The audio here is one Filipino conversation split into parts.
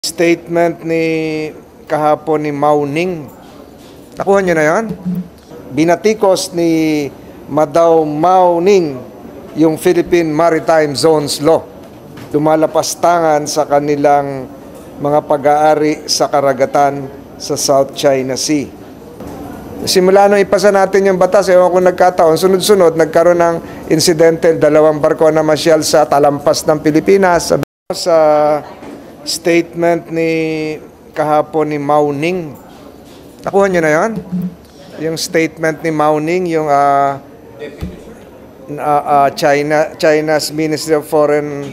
Statement ni kahapon ni Mao Ning. Nakuha niyo na yan? Binatikos ni Mao Ning yung Philippine Maritime Zones Law. Lumalapastangan sa kanilang mga pag-aari sa karagatan sa South China Sea. Simula nung ipasa natin yung batas, ewan kung nagkataon, sunod-sunod, nagkaroon ng incidental, dalawang barko na masyal sa talampas ng Pilipinas. Sa statement ni kahapon ni Mao Ning. Nakuha niyo na yan? Yung statement ni Mao Ning, yung China's Ministry of Foreign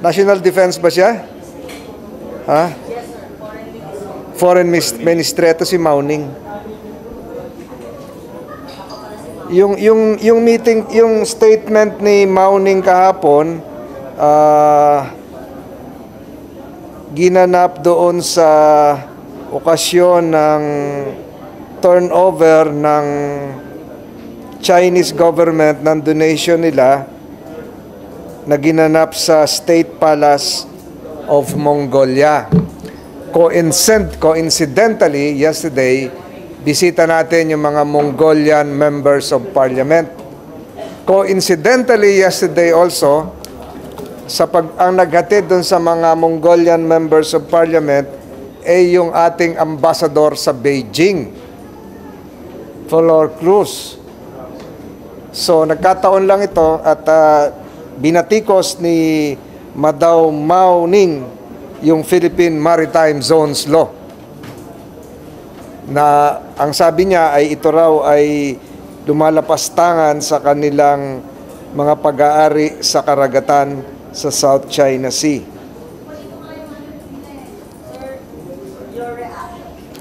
National Defense ba siya? Ha? Foreign Ministry, ito si Mao Ning. Yung meeting, yung statement ni Mao Ning kahapon, ginanap doon sa okasyon ng turnover ng Chinese government ng donation nila na ginanap sa State Palace of Mongolia. Coincidentally, yesterday, bisita natin yung mga Mongolian members of parliament. Coincidentally, yesterday also, ang naghatid doon sa mga Mongolian members of parliament ay yung ating ambassador sa Beijing, Flor Cruz. So nagkataon lang ito at binatikos ni Mao Ning yung Philippine Maritime Zones Law na ang sabi niya ay ito raw ay lumalapastangan sa kanilang mga pag-aari sa karagatan sa South China Sea.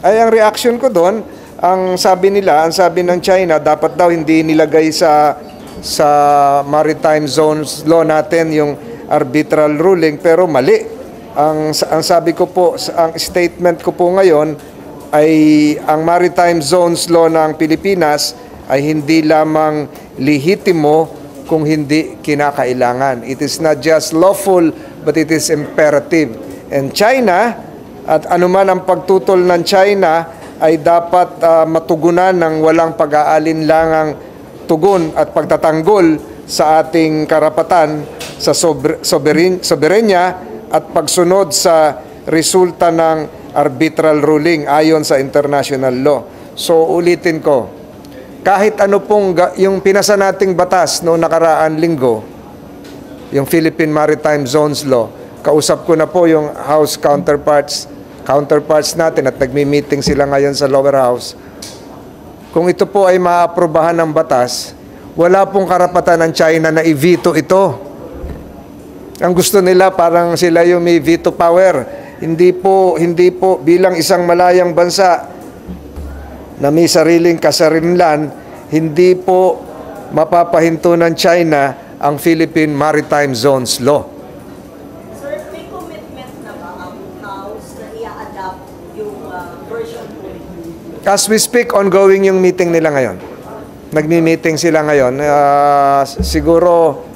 Ay, ang reaction ko doon, ang sabi ng China, dapat daw hindi nilagay sa Maritime Zones Law natin yung arbitral ruling, pero mali. Ang sabi ko po, ang statement ko po ngayon ay ang Maritime Zones Law ng Pilipinas ay hindi lamang lehitimo kung hindi kinakailangan. It is not just lawful, but it is imperative. And China, at anuman ang pagtutol ng China, ay dapat matugunan ng walang pag-aalinlangang tugon at pagtatanggol sa ating karapatan sa soberenya at pagsunod sa resulta ng arbitral ruling ayon sa international law. So ulitin ko, kahit ano pong yung pinasa nating batas noong nakaraan linggo, yung Philippine Maritime Zones Law, kausap ko na po yung House counterparts natin at nagmi-meeting sila ngayon sa lower house. Kung ito po ay maaprobahan ng batas, wala pong karapatan ng China na i-veto ito. Ang gusto nila parang sila yung may veto power. Hindi po bilang isang malayang bansa na may sariling kasarinlan, hindi po mapapahinto ng China ang Philippine Maritime Zones Law. Sir, may commitment na ba ang House na i-adapt yung version 2? As we speak, ongoing yung meeting nila ngayon. Nagmi-meeting sila ngayon. Siguro,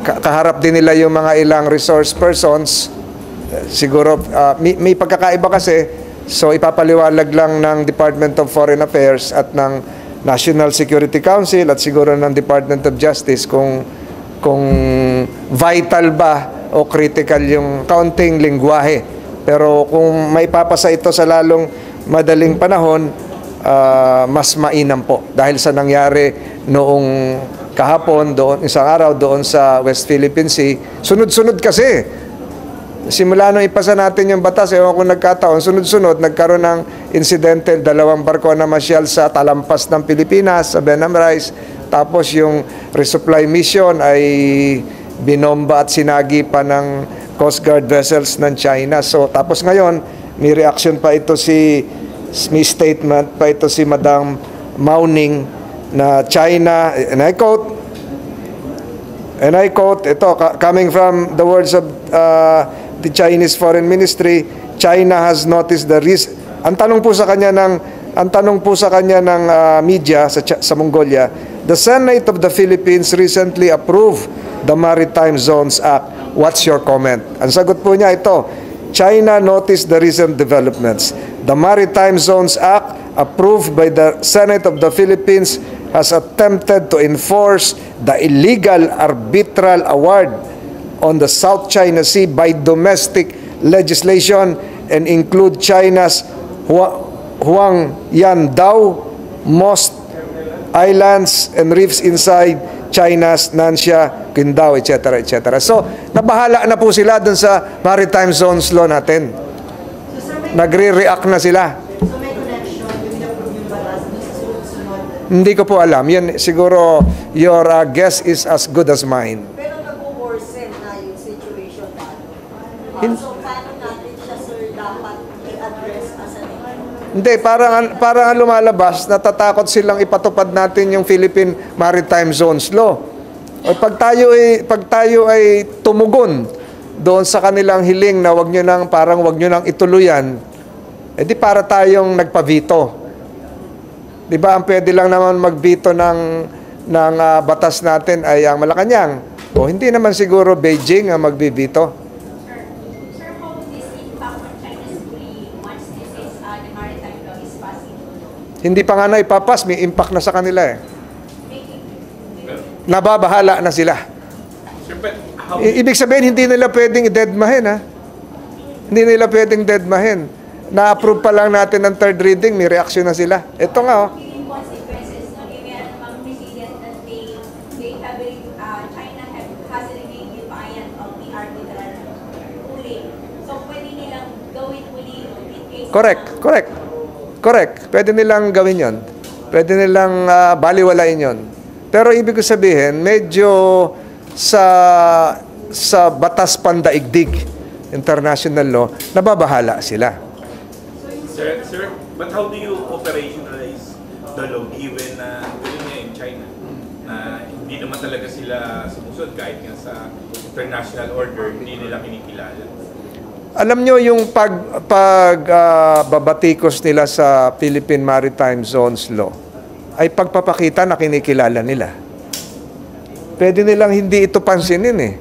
kaharap din nila yung mga ilang resource persons. Siguro, may pagkakaiba kasi. So ipapaliwalag lang ng Department of Foreign Affairs at ng National Security Council at siguro ng Department of Justice kung vital ba o critical yung kaunting lingwahe. Pero kung may papasa ito sa lalong madaling panahon, mas mainam po dahil sa nangyari noong kahapon, isang araw doon sa West Philippine Sea. Sunod-sunod kasi. Simula nung ipasa natin yung batas, ewan kung nagkataon, sunod-sunod, nagkaroon ng incidental, dalawang barko na masyal sa talampas ng Pilipinas, sa Benham Rice. Tapos yung resupply mission ay binomba at sinagi pa ng Coast Guard vessels ng China. So, tapos ngayon, may reaction pa ito may statement pa ito si Madam Mao Ning na China, and I quote, ito, coming from the words of the Chinese Foreign Ministry, China has noticed the risk. Ang tanong po sa kanya ng media sa Mongolia, the Senate of the Philippines recently approved the Maritime Zones Act. What's your comment? Ang sagot po niya ito, China noticed the recent developments. The Maritime Zones Act, approved by the Senate of the Philippines, has attempted to enforce the illegal arbitral award on the South China Sea by domestic legislation and include China's Huangyandao, Most Islands and reefs inside China's Nansha, Qingdao, etc. etc. So, nabahala na po sila dun sa Maritime Zones Law natin. Nagre-react na sila. So may connection, yung in-approve yung batas dun sa sunod-sunod. Hindi ko po alam. Yan, siguro, your guess is as good as mine. Pero nag-worsen na yung situation natin. So paano natin siya, sir, dapat i-address as an issue? Hindi, parang lumalabas, natatakot silang ipatupad natin yung Philippine Maritime Zones Law. O pag tayo ay tumugon doon sa kanilang hiling na wag nyo nang ituluyan, edi para tayong nagpavito. Di ba, ang pwede lang naman magbito ng batas natin ay ang Malacanang. O hindi naman siguro Beijing ang magbibito. Sir, how would this impact on China's free once this is the maritime law is passing? Hindi pa nga na ipapas, may impact na sa kanila eh. Nababahala na sila. Ibig sabihin, hindi nila pwedeng i-deadmahin, ha? Hindi nila pwedeng deadmahin. Na-approve pa lang natin ng third reading, may reaksyon na sila. Ito nga, oh. In consequences, no, meron namang precedent that China has remained defiant of the arbitral ruling. So, pwede nilang gawin uli in case Correct. Pwede nilang gawin yon. Pwede nilang baliwalain yon. Pero ibig ko sabihin, medyo sa batas pandaigdig, international law, nababahala sila. Sir, but how do you operationalize the law given na yun nga in China na hindi naman talaga sila sumusunod kahit nga sa international order, hindi nila kinikilala? Alam nyo yung babatikos nila sa Philippine Maritime Zones Law ay pagpapakita na kinikilala nila. Pwede nilang hindi ito pansinin eh.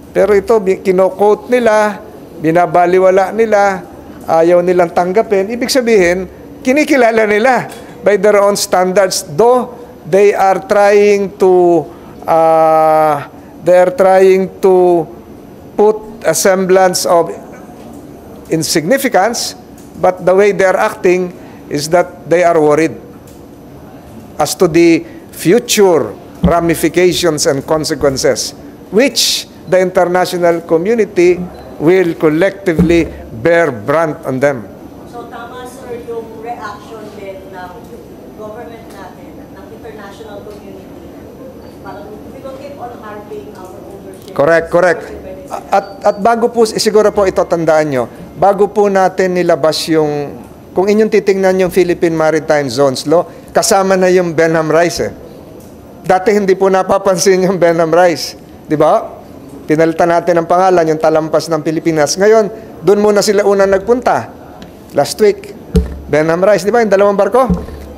Pero ito, kino-quote nila, binabaliwala nila, ayaw nilang tanggapin. Ibig sabihin, kinikilala nila by their own standards, though they are trying to put a semblance of insignificance, but the way they are acting is that they are worried as to the future ramifications and consequences, which the international community will collectively bear brunt on them. So tama, sir, yung reaction din ng government natin, ng international community, parang we will keep on harping our ownership. Correct. At bago po, siguro po ito tandaan nyo, bago po natin nilabas yung, kung inyong titingnan yung Philippine Maritime Zones Law, kasama na yung Benham Rice eh. Dati hindi po napapansin yung Benham Rice. Di ba? Pinalitan natin ang pangalan, yung talampas ng Pilipinas. Ngayon, doon muna sila unang nagpunta. Last week, Benham Rice. Di ba? Yung dalawang barko?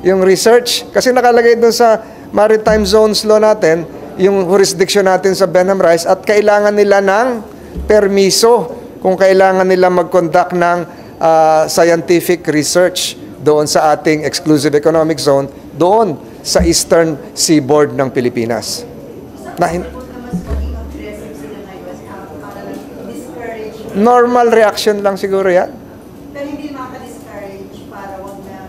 Yung research. Kasi nakalagay doon sa Maritime Zones Law natin, yung jurisdiction natin sa Benham Rice, at kailangan nila ng permiso kung kailangan nila mag-conduct ng scientific research doon sa ating exclusive economic zone, doon sa eastern seaboard ng Pilipinas. Normal reaction lang siguro yan. Pero hindi maka-discourage para wag na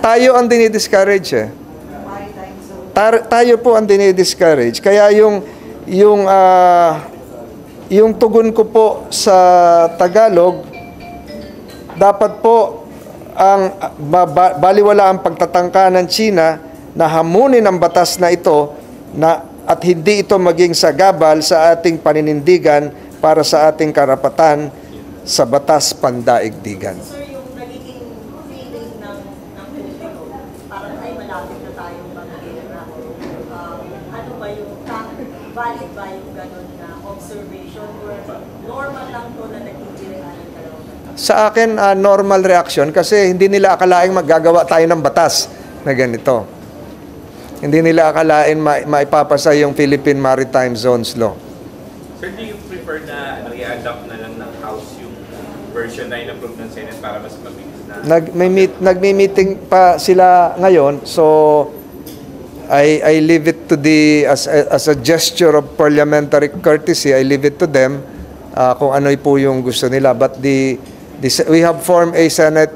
Tayo ang dinidiscourage eh. maritime zone. Tayo po ang dinidiscourage. Kaya yung tugon ko po sa Tagalog, dapat po ang baliwala ang pagtatangka ng China na hamunin ang batas na ito at hindi ito maging sagabal sa ating paninindigan para sa ating karapatan sa batas pandaigdigan. Sir, yung nagiging feeling ng Pilipino, parang ay malapit na tayong mag-gera. Ano ba yung valid ba yung ganun na observation or normal lang to na nagiging ang dalawa? Sa akin, normal reaction kasi hindi nila akalaing maggagawa tayo ng batas na ganito. Hindi nila akalain maipapasa yung Philippine Maritime Zones Law. Sir, do you prefer na i-adapt na lang ng House yung version na in-approve ng Senate para mas mabilis na? Nagmi-meeting pa sila ngayon, so I leave it to as a gesture of parliamentary courtesy, I leave it to them kung ano po yung gusto nila. But we have formed a Senate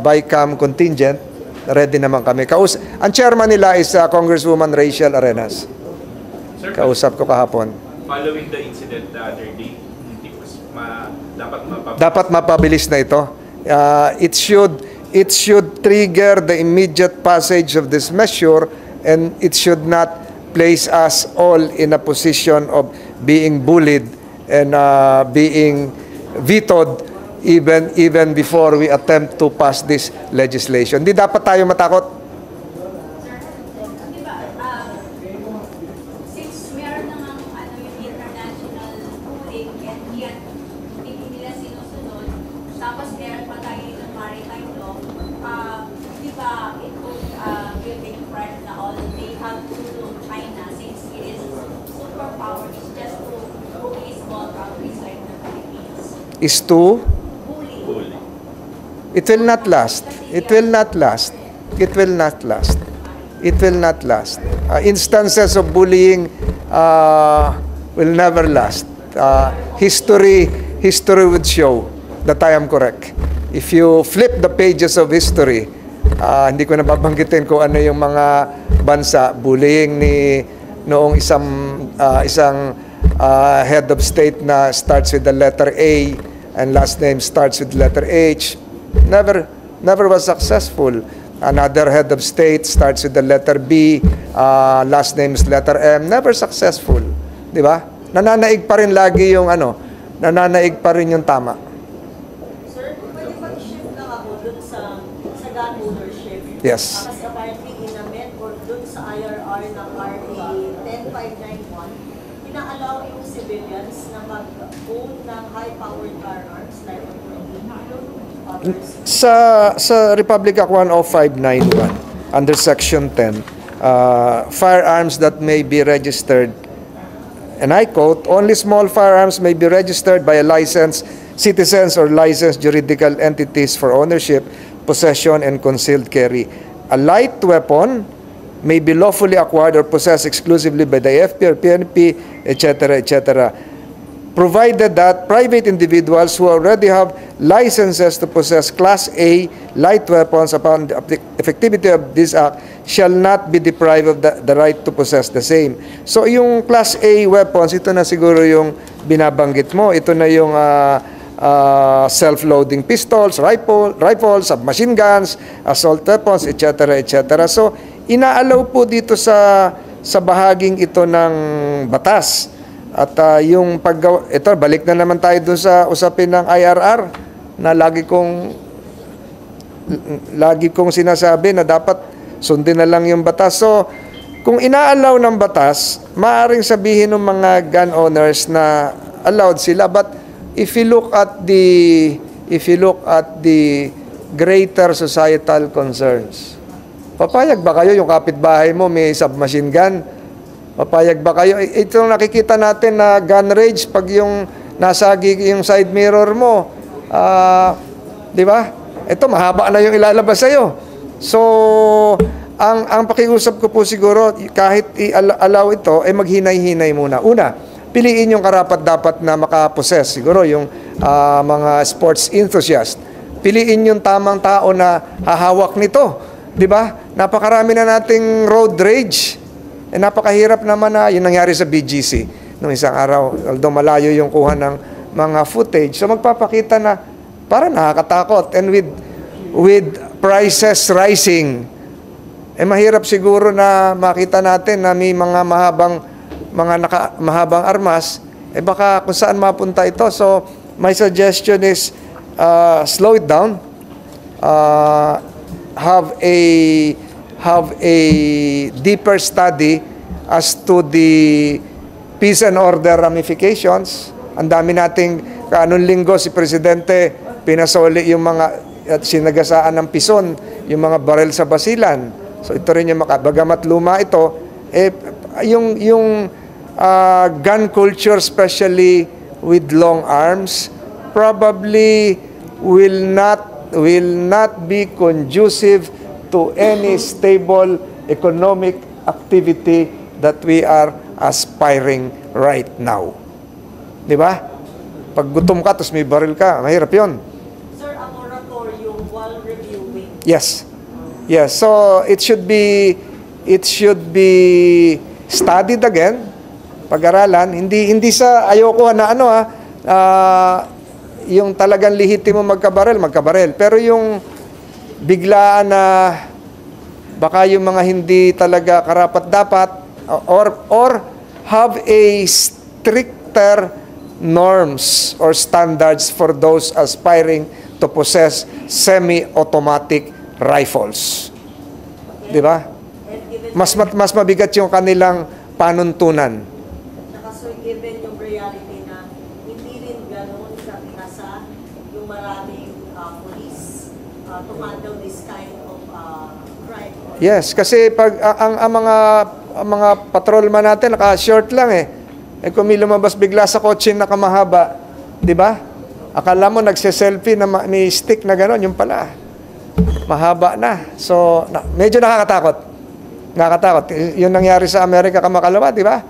BICAM contingent. Ready naman kami. Ang chairman nila is Congresswoman Rachel Arenas. Sir, Kausap ko kahapon. following the incident the other day, hindi po Dapat mapabilis na ito. It should trigger the immediate passage of this measure, and it should not place us all in a position of being bullied and being vetoed even before we attempt to pass this legislation. Di dapat tayo matakot. Di ba, since meron namang yung international ruling and yet hindi nila sinusunod, tapos meron pa tayo ng maritime law, di ba it would give a impression na all they have to do China since it is superpower is just to bully small countries like the Philippines. Is to Bully. It will not last. It will not last. It will not last. It will not last. Instances of bullying will never last. History would show that I am correct. If you flip the pages of history, hindi ko na babanggitin kung ano yung mga bansa, bullying ni noong isang head of state na starts with the letter A and last name starts with letter H, never was successful. Another head of state starts with the letter B, last name is letter M, never successful. Di ba? Nananaig pa rin lagi yung nananaig pa rin yung tama. Sir, pwede ba i-shift lang ako dun sa gun ownership? Yes. Kasi apparently in-amend or dun sa IRR ng RA 10591, inaalaw yung civilians na mag-own ng high-powered firearms like others. Sa Republic Act 10591, under Section 10, firearms that may be registered, and I quote, only small firearms may be registered by a licensed citizens or licensed juridical entities for ownership, possession, and concealed carry. A light weapon may be lawfully acquired or possessed exclusively by the AFP or PNP, etc., etc., provided that private individuals who already have licenses to possess Class A light weapons upon the effectivity of this act shall not be deprived of the right to possess the same. So yung Class A weapons, ito na siguro yung binabanggit mo. Ito na yung self-loading pistols, rifles, submachine guns, assault weapons, etc., etc. So inaalaw po dito sa bahaging ito ng batas. At yung paggawa, ito, balik na naman tayo dun sa usapin ng IRR na lagi kong sinasabi na dapat sundin na lang yung batas. So, kung inaalaw ng batas, maaaring sabihin ng mga gun owners na allowed sila. But if you look at the greater societal concerns, papayag ba kayo yung kapitbahay mo may submachine gun? Papayag ba kayo? Ito nakikita natin na gun rage pag yung nasagi yung side mirror mo. Di ba? Ito mahaba na yung ilalabas sa'yo. So, ang pakiusap ko po siguro, kahit i-allow ito, ay maghinay-hinay muna. Una, piliin yung karapat-dapat na makapossess. Siguro yung mga sports enthusiast. Piliin yung tamang tao na hahawak nito. Di ba? Napakarami na nating road rage. Napakahirap naman na yung nangyari sa BGC nung isang araw, although malayo yung kuha ng mga footage. So magpapakita na parang nakakatakot, and with prices rising, mahirap siguro na makita natin na may mga mahabang armas, baka kung saan mapunta ito. So my suggestion is slow it down, have a deeper study as to the peace and order ramifications. Ang dami nating kanong linggo si Presidente pinasoli yung mga at sinagasaan ng pison, yung mga barel sa basilan. So ito rin yung bagamat luma ito, yung gun culture, especially with long arms, probably will not be conducive to any stable economic activity that we are aspiring right now. Di ba? Pag gutom ka, tapos may baril ka, mahirap yun. Sir, a moratorium while reviewing. Yes. Yes. So it should be studied again, pag-aralan. Hindi sa ayoko na yung talagang lihitimo magkabarel. Pero yung biglaan na baka yung mga hindi talaga karapat-dapat or have a stricter norms or standards for those aspiring to possess semi-automatic rifles. Di ba? Mas mabigat yung kanilang panuntunan. Saka sir, given yung reality na hindi rin ganun kasa yung maraming police to handle this kind of crime. Yes, kasi pag ang mga patrolman natin naka-short lang eh. Kung may lumabas bigla sa kotse na kamahaba, 'di ba? Akala mo nagse-selfie na may stick na gano'n, yung pala. Mahaba na. So, medyo nakakatakot. Yun nangyari sa Amerika kamakalawa, 'di ba?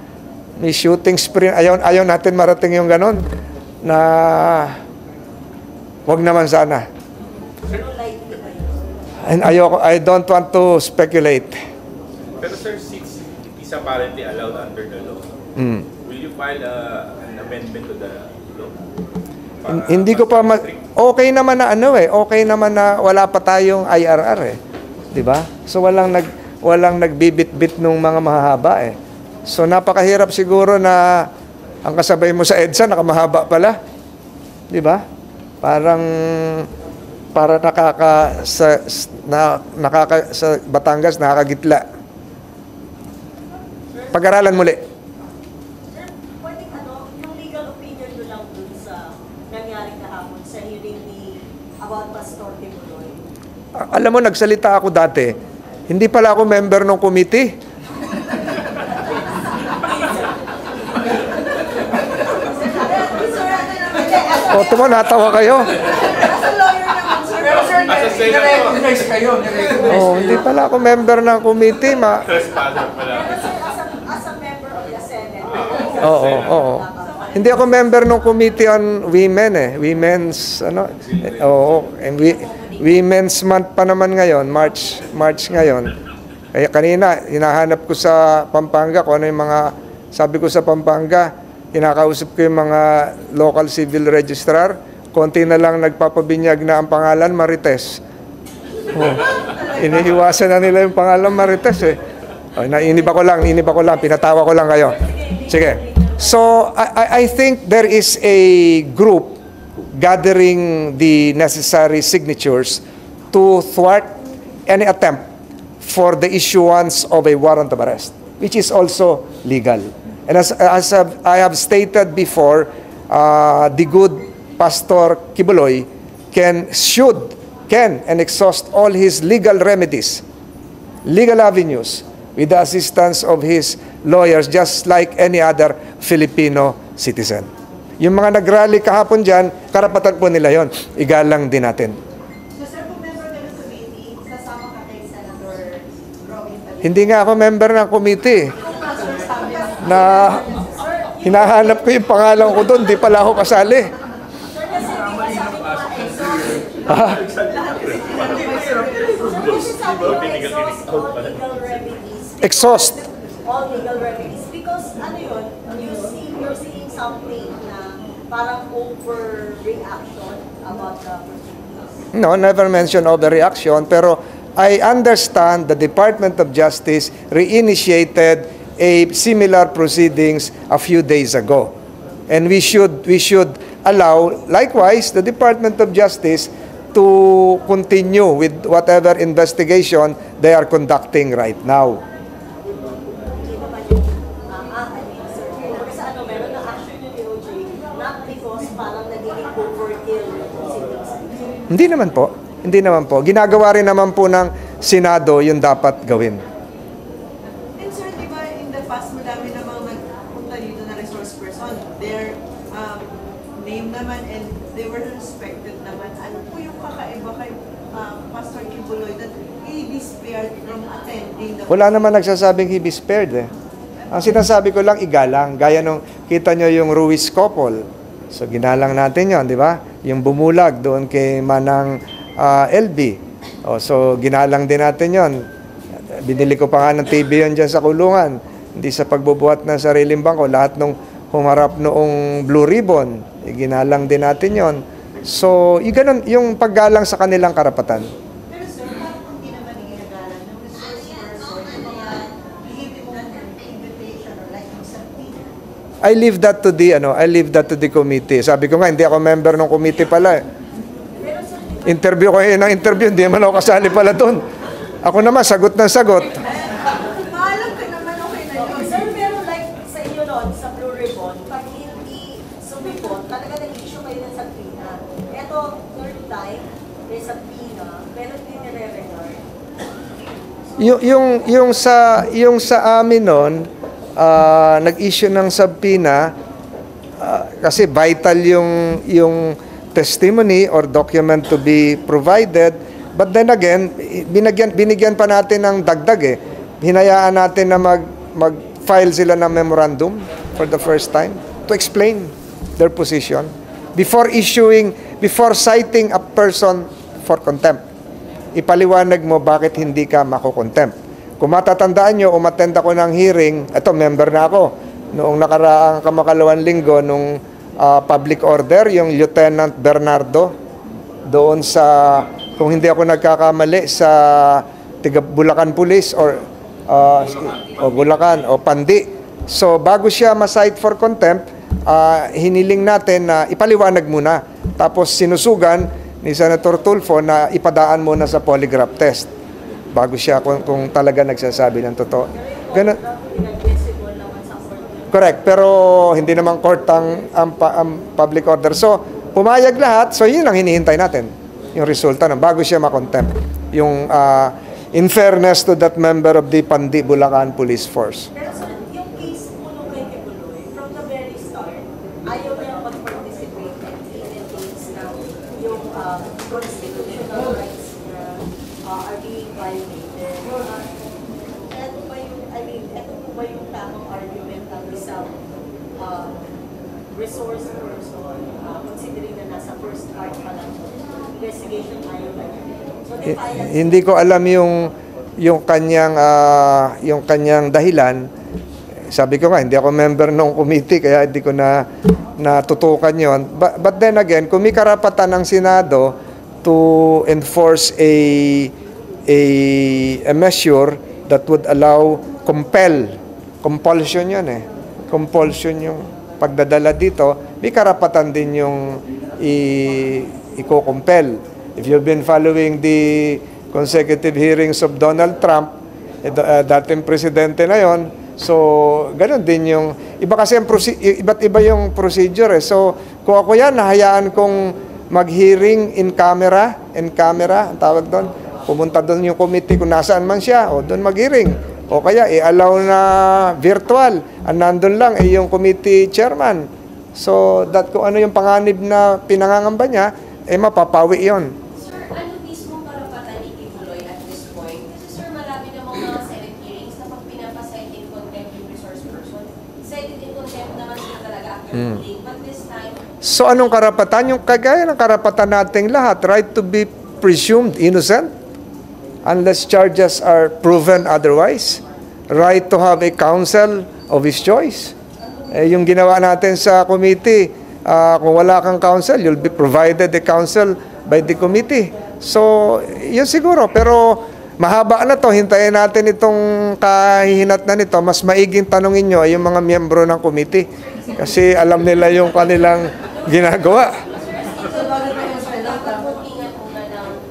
May shooting spree. Ayaw natin marating yung gano'n na wag naman sana. Pero likely ba yun? And I don't want to speculate. Pero sir, since it is apparently allowed under the law, will you file an amendment to the law? Hindi ko pa okay naman na okay naman na wala pa tayong IRR eh. 'Di ba? So walang nagbibit-bit nung mga mahahaba eh. So napakahirap siguro na ang kasabay mo sa EDSA nakamahaba pala. 'Di ba? Para sa Batangas nakakagitla. Pag-aralan muli. Sir, pwedeng yung legal opinion nyo lang dun sa nangyari kahapon sa hearing about Pastor Timuloy. Alam mo, nagsalita ako dati. Hindi pala ako member ng committee. O, tumo, natawa kayo. Pero sir, As a senator. nire-recognize kayo. Oh, hindi pala ako member ng committee. Trespasser pala. Pero sir, as a member of the Senate, Oo. Hindi ako member ng committee on women eh. Women's, Women's Month pa naman ngayon. March ngayon. Kaya kanina, hinahanap ko sa Pampanga kung ano yung sabi ko sa Pampanga, kinakausap ko yung mga local civil registrar. Konti na lang nagpapabinyag na ang pangalan, Marites. Iniiwasan na nila yung pangalan Marites eh. Iniba ko lang, pinatawa ko lang kayo. Sige. So, I think there is a group gathering the necessary signatures to thwart any attempt for the issuance of a warrant of arrest, which is also legal. And as I have stated before, the good Pastor Kibuloy can and exhaust all his legal remedies, legal avenues, with the assistance of his lawyers, just like any other Filipino citizen. Yung mga nag-rally kahapon dyan, karapatan po nila yon. Igalang din natin. So sir, kung member ka ng committee, sasama ka kay Senator Robin Padilla. Hindi nga ako member ng committee. Na hinahanap ko yung pangalan ko doon, di pala ako kasali. Exhaust. All legal remedies. Because you're seeing something na parang overreaction about the proceedings. No, never mention overreaction, pero I understand the Department of Justice reinitiated a similar proceedings a few days ago. And we should allow, likewise, the Department of Justice to continue with whatever investigation they are conducting right now. Hindi naman yung, sir, kasi meron na action yung DOJ, not because parang nagiging overkill yung proceedings. Hindi naman po. Ginagawa rin naman po ng Senado yung dapat gawin. And sir, di ba in the past madami namang nagpunta dito na resource person? Their name naman and they were respected naman. Ano po yung kakaiba kay Pastor Kibuloy that he be spared from attending the... Wala naman nagsasabing he be spared eh. Ang sinasabi ko lang, igalang. Gaya nung kita nyo yung Ruiz couple. So, ginalang natin yon, di ba? Yung bumulag doon kay Manang LB. O, so, ginalang din natin yon. Binili ko pa nga ng TV yon dyan sa kulungan. Hindi sa pagbubuhat ng sariling bangko. Lahat nung humarap noong Blue Ribbon, ginalang din natin yon. So, yung paggalang sa kanilang karapatan. Pero sir, parang hindi naman ginagalan ng resource person yung mga give mo ng invitation or like yung subpoena. I leave that to the committee. Sabi ko nga, hindi ako member ng committee pala eh. Interview ko ng interview, hindi naman ako kasali pala doon. Ako naman, sagot ng sagot. Maalam ka naman, okay na yun. Sir, pero like sa inyo noon, sa Blue Ribbon, pag hindi sumipot, talaga nag-issue kayo ng subpoena. Ito, third time, may subpoena, pero hindi nire-regard. Yung sa amin noon, nag-issue ng subpoena kasi vital yung testimony or document to be provided. But then again, binigyan pa natin ng dagdag eh. Hinayaan natin na mag-file sila ng memorandum for the first time to explain their position before citing a person for contempt. Ipaliwanag mo bakit hindi ka mako-contempt. Kung matatandaan nyo, umattend ako ng hearing, ito, member na ako, noong nakaraang kamakalawang linggo, nung public order, yung Lieutenant Bernardo, doon sa, kung hindi ako nagkakamali, sa Bulacan Police or Bulacan o Pandi. So, bago siya ma-cite for contempt, hiniling natin na ipaliwanag muna. Tapos sinusugan ni Senator Tulfo na ipadaan muna sa polygraph test bago siya kung talaga nagsasabi ng totoo. Ganun. Correct, pero hindi naman court ang public order. So, pumayag lahat. So, yun ang hinihintay natin. Yung resulta ng bago siya makontempt. Yung in fairness to that member of the Pandi Bulacan Police Force. Pero sir, yung case po nung kay Kibuloy, from the very start, ayaw niya mag-participate and in-engage na yung constitutional rights na are being violated. Ito ba yung tamang argument ng isang resource person, considering na nasa first part pa lang investigation ayaw na niya. So, Hindi ko alam yung kanyang dahilan. Sabi ko nga, hindi ako member ng committee kaya hindi ko na natutukan yon. But then again, kung may karapatan ng Senado to enforce a measure that would allow compulsion yun eh. Compulsion yung pagdadala dito, may karapatan din yung i-compel. If you've been following the consecutive hearings of Donald Trump, dating presidente na yon, so ganun din yung, iba kasi iba't iba yung procedure eh. So kung ako yan, nahayaan kong mag-hearing in camera, ang tawag doon, pumunta doon yung committee kung nasaan man siya, o doon mag-hearing. O kaya i-allow na virtual, nandun lang yung committee chairman. So that kung ano yung panganib na pinangangamba niya, mapapawi yon. Sir, ano mismo karapatan ni Kibuloy at this point? Kasi sir, marami namang mga Senate hearings na pag pinapasite in contempt yung resource person, cited in contempt naman sila talaga after ruling. But this time, So anong karapatan? Yung kagaya ng karapatan nating lahat, right to be presumed innocent unless charges are proven otherwise, right to have a counsel of his choice. Yung ginawa natin sa committee, kung wala kang counsel, you'll be provided a counsel by the committee. So, yun siguro. Pero mahaba na to. Hintayin natin itong kahihinat na nito. Mas maiging tanungin nyo ay yung mga miyembro ng committee. Kasi alam nila yung kanilang ginagawa.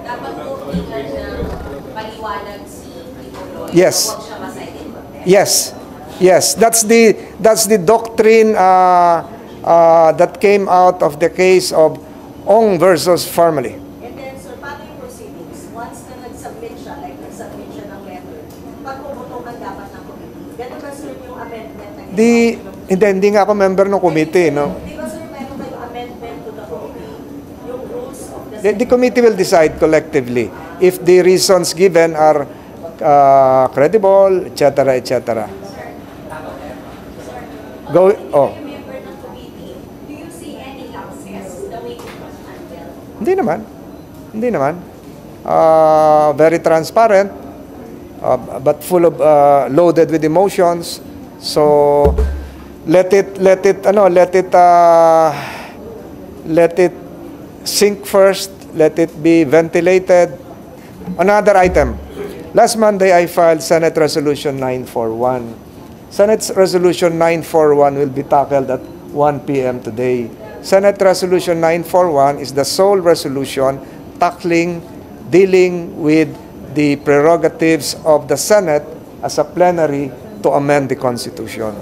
dapat po tingnan ng paliwanag si Kibuloy. Yes. Huwag siya ma-cite in contempt. Yes, that's the doctrine that came out of the case of Ong versus Farmally. And then, sir, paano yung proceedings? Once na nag-submit siya, like Hindi nga ako member ng committee, no? Di ba, sir, meron kayong amendment to the committee, yung rules of the The committee will decide collectively if the reasons given are credible, etc., etc. Go. Oh. As a member ng committee, do you see any lapses the way it was handled? Hindi naman. Hindi naman. Very transparent, but full of loaded with emotions. So let it sink first. Let it be ventilated. Another item. Last Monday, I filed Senate Resolution 941. Senate Resolution 941 will be tackled at 1 p.m. today. Senate Resolution 941 is the sole resolution dealing with the prerogatives of the Senate as a plenary to amend the Constitution.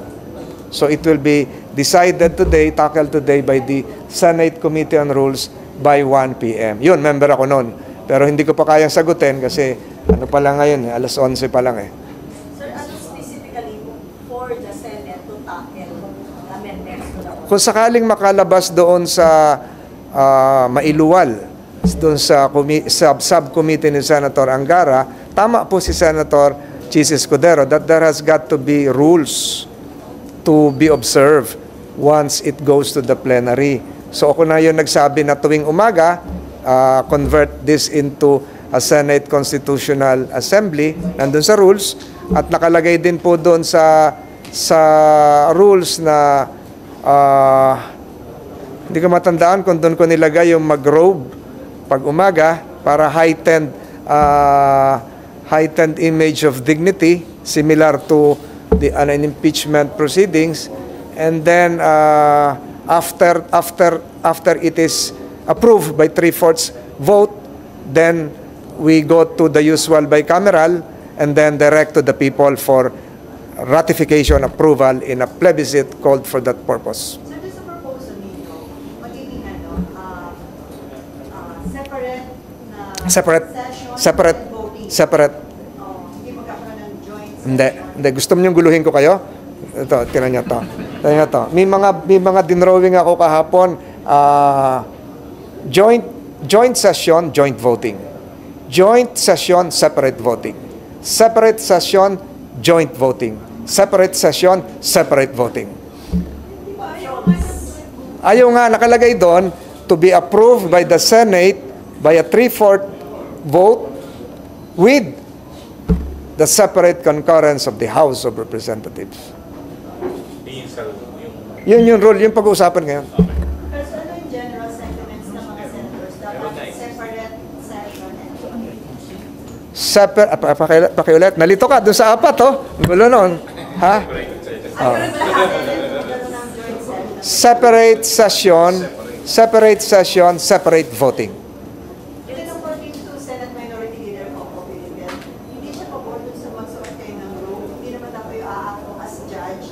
So it will be decided today, tackled today by the Senate Committee on Rules by 1 p.m. Yun, member ako noon. Pero hindi ko pa kayang sagutin kasi ano pa lang ngayon, alas 11 pa lang eh. Sir, ano specifically for the Senate to tackle amendments to the Kung sakaling makalabas doon sa mailuwal, doon sa subcommittee ni Senator Angara, tama po si Senator Chis Escudero that there has got to be rules to be observed once it goes to the plenary. So ako na yun nagsabi na tuwing umaga, convert this into a Senate Constitutional Assembly, nandun sa rules, at nakalagay din po doon sa rules na hindi ko matandaan kung doon ko nilagay yung mag-robe pag umaga para heightened image of dignity similar to an impeachment proceedings, and then after it is approved by 3/4 vote, then we go to the usual bicameral and then direct to the people for ratification approval in a plebiscite called for that purpose. So doon sa proposal ninyo, magiging separate Separate. and voting. Separate. Hindi magkakaroon ng joint Hindi. Gusto mo niyong guluhin ko kayo? Ito, tinan niyo to. Tinan niyo to. May mga dinrawing ako kahapon. Joint session, joint voting. Joint session, separate voting. Separate session, joint voting. Separate session, separate voting. Ayaw nga, nakalagay doon, to be approved by the Senate by a 3/4 vote with the separate concurrence of the House of Representatives. Yun Yun yung rule, yung pag-uusapan ngayon. Pero so ano yung general sentiments ng mga senators? Dapat separate session and Pakiulit. Nalito ka dun sa apat, oh. Ang gulo nun. Ha? Separate session, separate voting. Yun ang according to Senate Minority Leader Coco Pilipian. Hindi siya pabor dun sa magsuot kayo ng robe. Hindi naman ako yung aako as judge.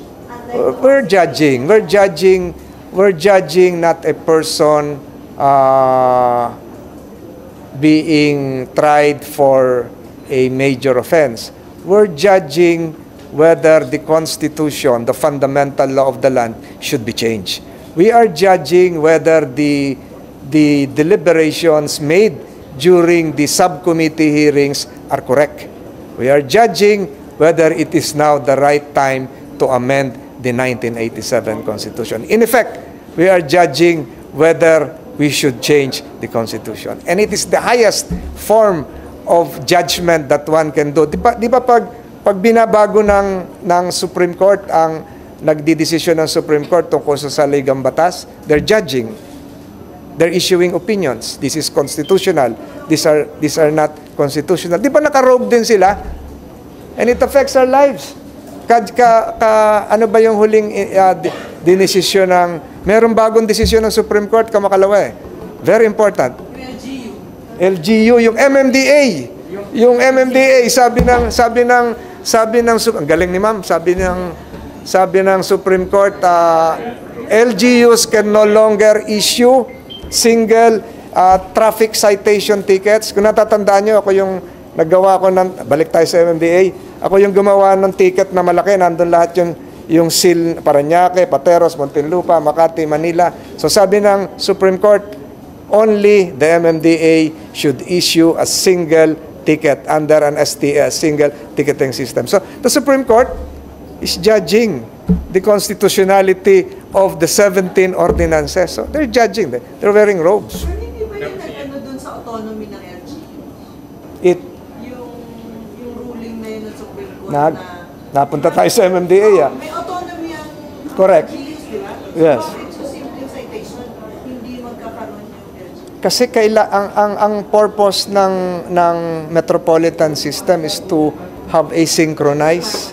We're judging not a person being tried for a major offense. We're judging whether the Constitution, the fundamental law of the land, should be changed. We are judging whether the deliberations made during the subcommittee hearings are correct. We are judging whether it is now the right time to amend the 1987 Constitution. In effect, we are judging whether we should change the Constitution. And it is the highest form of judgment that one can do. Di ba pag binabago ng Supreme Court ang nagdidesisyon ng Supreme Court tungkol sa saligang batas, they're judging. They're issuing opinions. This is constitutional. These are not constitutional. Di ba naka-robe din sila? And it affects our lives. Ano ba yung huling dinesisyon ng... Merong bagong desisyon ng Supreme Court, kamakalawa eh. Very important. LGU, yung MMDA. Yung MMDA, sabi ng ang galing ni ma'am, sabi ng Supreme Court, LGUs can no longer issue single traffic citation tickets. Kung natatandaan nyo, ako yung naggawa ko ng, balik tayo sa MMDA, ako yung gumawa ng ticket na malaki, nandun lahat yung SEAL, Parañaque, Pateros, Muntinlupa, Makati, Manila. So sabi ng Supreme Court, only the MMDA should issue a single ticket under an STS, single ticketing system. So the Supreme Court is judging the constitutionality of the 17 ordinances. So they're judging. They're wearing robes. Pero hindi ba yung nag-ano dun sa autonomy ng LGU? It Yung ruling na yun ng Supreme Court Nag- na... napunta tayo sa MMDA. May autonomy ang Correct. LGUs, di ba? Yes. So simple citation, hindi magkakaroon yung LGU. Kasi ang purpose ng metropolitan system is to have a synchronized,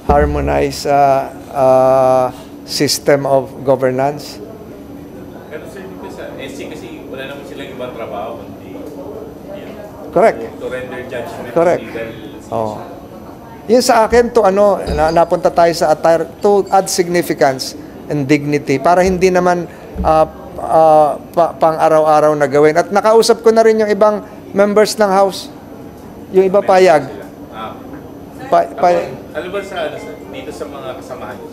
harmonized system of governance. Pero sir, dito sa SC kasi wala naman silang ibang trabaho kundi Correct. to render judgment Correct. on legal Oh. Yun sa akin to napunta tayo sa attire to add significance and dignity para hindi naman pang araw-araw na gawin. At nakausap ko na rin yung ibang members ng House. Yung iba payag. Ano ba sa dito sa mga kasamahan niyo?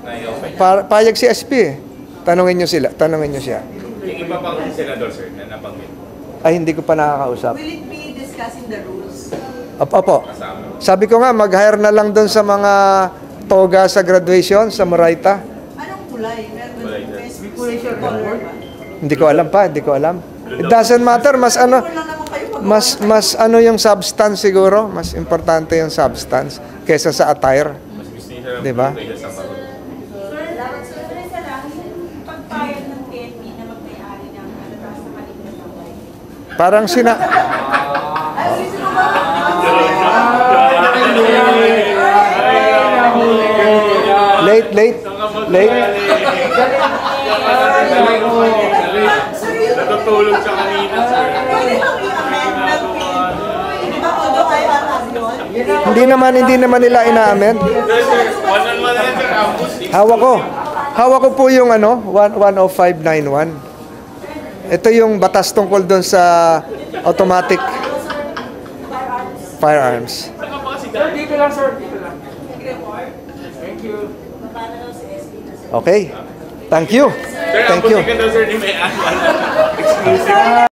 Na i-open? Payag si SP eh. Tanungin nyo siya. Yung iba pang senador sir na nabanggit Ay, hindi ko pa nakakausap. Will it be discussing the rules? Opo. kasama. Sabi ko nga, mag-hire na lang doon sa mga toga sa graduation, sa Moraita. Anong kulay? Kulay, sir. May specific color ba? Hindi ko alam. It doesn't matter, mas ano, Wala naman kayo magawa. mas ano yung substance siguro, mas importante yung substance kaysa sa attire. Mas gusto niyo sir Diba? kaysa sa pagod. Sir, isa lang, pagpayag ng PNP na magmay-ari ng taas na maliit na bahay. Parang late. Natutulog siya kanina sir. Pwede bang i-amend ng PNP? Di ba although I have yun? hindi naman nila ina-amend. Sir, one-on-one na lang sir. Ambus. Hawak ko po yung 10591. Ito yung batas tungkol doon sa automatic firearms. Dito lang, sir. Dito lang. Thank you. Paano daw si SP na sir? Okay. Thank you. Sir, Thank you. ambusin ka daw sir ni May Exclusive.